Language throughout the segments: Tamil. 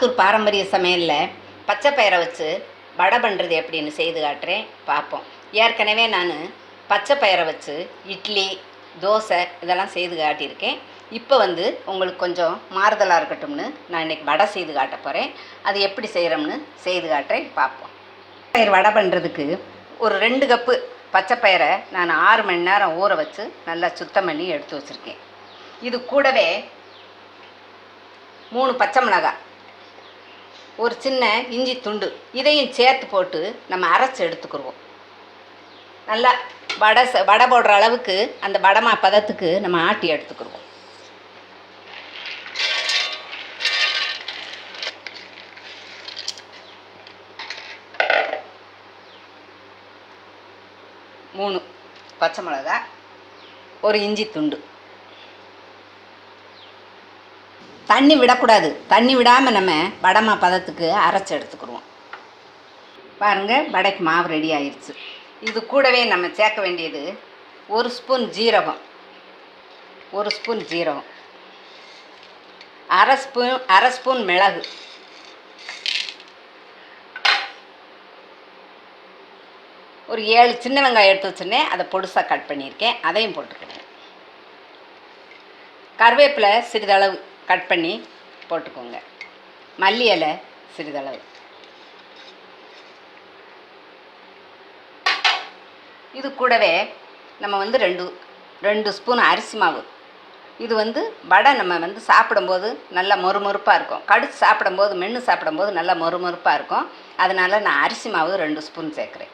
சாத்தூர் பாரம்பரிய சமையலில் பச்சை பயிரை வச்சு வடை பண்ணுறது எப்படின்னு செய்து காட்டுறேன், பார்ப்போம். ஏற்கனவே நான் பச்சை பயிரை வச்சு இட்லி, தோசை இதெல்லாம் செய்து காட்டியிருக்கேன். இப்போ உங்களுக்கு கொஞ்சம் மாறுதலாக இருக்கட்டும்னு நான் இன்றைக்கி வடை செய்து காட்ட போகிறேன். அது எப்படி செய்கிறோம்னு செய்து காட்டுறேன், பார்ப்போம். பயிர் வடை பண்ணுறதுக்கு ஒரு 2 கப்பு பச்சை பயிரை நான் 6 மணி நேரம் ஊற வச்சு நல்லா சுத்தம் பண்ணி எடுத்து வச்சுருக்கேன். இது கூடவே 3 பச்சை மிளகாய், ஒரு சின்ன இஞ்சி துண்டு இதையும் சேர்த்து போட்டு நம்ம அரைச்சி எடுத்துக்கிடுவோம். நல்லா வடை போடுற அளவுக்கு அந்த வடை பதத்துக்கு நம்ம ஆட்டி எடுத்துக்கிடுவோம். மூணு பச்சை மிளகாய், ஒரு இஞ்சி துண்டு. தண்ணி விடக்கூடாது. தண்ணி விடாமல் நம்ம வடை பதத்துக்கு அரைச்சி எடுத்துக்கிடுவோம். பாருங்கள், வடைக்கு மாவு ரெடி ஆயிடுச்சு. இது கூடவே நம்ம சேர்க்க வேண்டியது 1 ஸ்பூன் ஜீரகம், 1 ஸ்பூன் ஜீரகம், அரை ஸ்பூன் மிளகு, ஒரு 7 சின்ன வெங்காயம் எடுத்து வச்சுருந்தேன், அதை பொடுசாக கட் பண்ணியிருக்கேன், அதையும் போட்டுக்கிறேன். கருவேப்பிலை சிறிதளவு கட் பண்ணி போட்டுக்கோங்க. மல்லி இலை சிறிதளவு. இது கூடவே நம்ம 2 ஸ்பூன் அரிசி மாவு. இது வடை நம்ம சாப்பிடும்போது நல்லா மொறுமொறுப்பாக இருக்கும். கடிச்சு சாப்பிடும்போது, மென்று சாப்பிடும்போது நல்லா மொறுமொறுப்பாக இருக்கும். அதனால் நான் அரிசி மாவு 2 ஸ்பூன் சேர்க்குறேன்.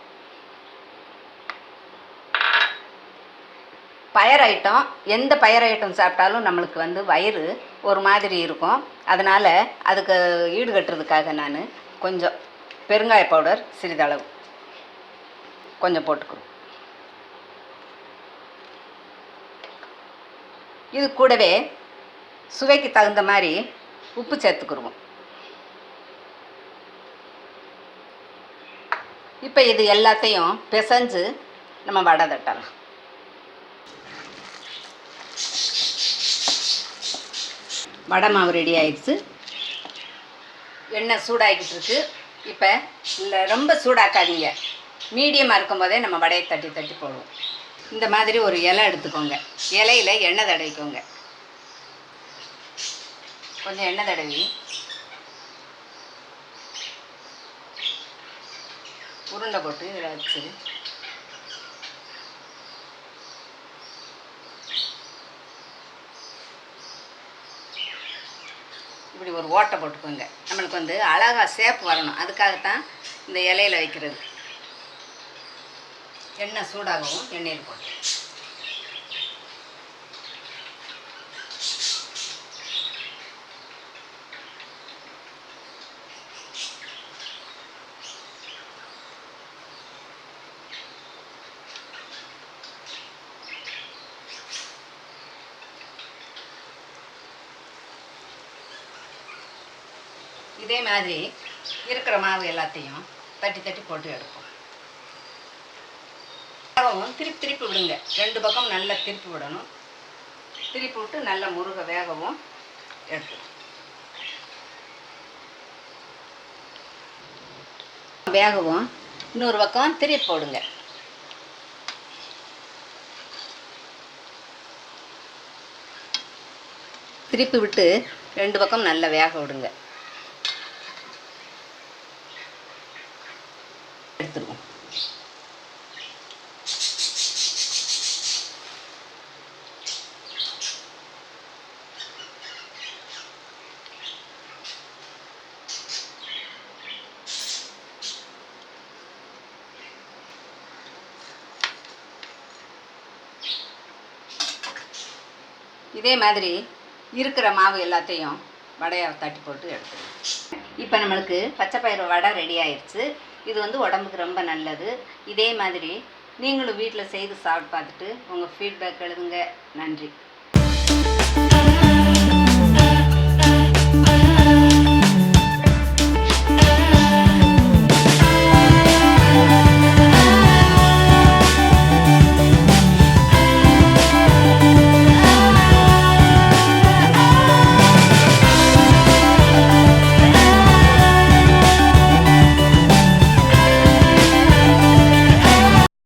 பயறு ஐட்டம், எந்த பயறு ஐட்டம் சாப்பிட்டாலும் நம்மளுக்கு வயிறு ஒரு மாதிரி இருக்கும். அதனால் அதுக்கு ஈடுகட்டுறதுக்காக நான் கொஞ்சம் பெருங்காய பவுடர் சிறிதளவு கொஞ்சம் போட்டுக்கிறோம். இது கூடவே சுவைக்கு தகுந்த மாதிரி உப்பு சேர்த்துக்கிடுவோம். இப்போ இது எல்லாத்தையும் பிசைஞ்சு நம்ம வடை தட்டலாம். வடை மாவு ரெடி ஆயிடுச்சு. எண்ணெய் சூடாகிக்கிட்டு இருக்கு. இப்போ இல்லை, ரொம்ப சூடாக்காதீங்க. மீடியமாக இருக்கும்போதே நம்ம வடையை தட்டி தட்டி போடுவோம். இந்த மாதிரி ஒரு இலை எடுத்துக்கோங்க. இலையில் எண்ணெய் தடவிக்கோங்க. கொஞ்சம் எண்ணெய் தடவி உருண்டை போட்டு இதில் வச்சு இப்படி ஒரு ஓட்டை போட்டுக்கோங்க. நம்மளுக்கு அழகாக ஷேப் வரணும். அதுக்காகத்தான் இந்த இலையில் வைக்கிறது. எண்ணெய் சூடாகவும் எண்ணெயில் போட்டு இதே மாதிரி இருக்கிற மாவு எல்லாத்தையும் தட்டி தட்டி போட்டு எடுப்போம். திருப்பி திருப்பி விடுங்க. 2 பக்கம் நல்லா திருப்பி விடணும். திருப்பி விட்டு நல்லா முருக வேகவும் எடுத்துடும். வேகவும் இன்னொரு பக்கம் திருப்பி போடுங்க. திருப்பி விட்டு 2 பக்கம் நல்லா வேக விடுங்க. எடுத்துருவோம். இதே மாதிரி இருக்கிற மாவு எல்லாத்தையும் வடையை தட்டி போட்டு எடுத்துருவோம். இப்போ நம்மளுக்கு பச்சை பயிறு வடை ரெடி ஆயிடுச்சு. இது உடம்புக்கு ரொம்ப நல்லது. இதே மாதிரி நீங்களும் வீட்டில் செய்து சாப்பிட்டு பார்த்துட்டு உங்கள் ஃபீட்பேக் எழுதுங்க. நன்றி.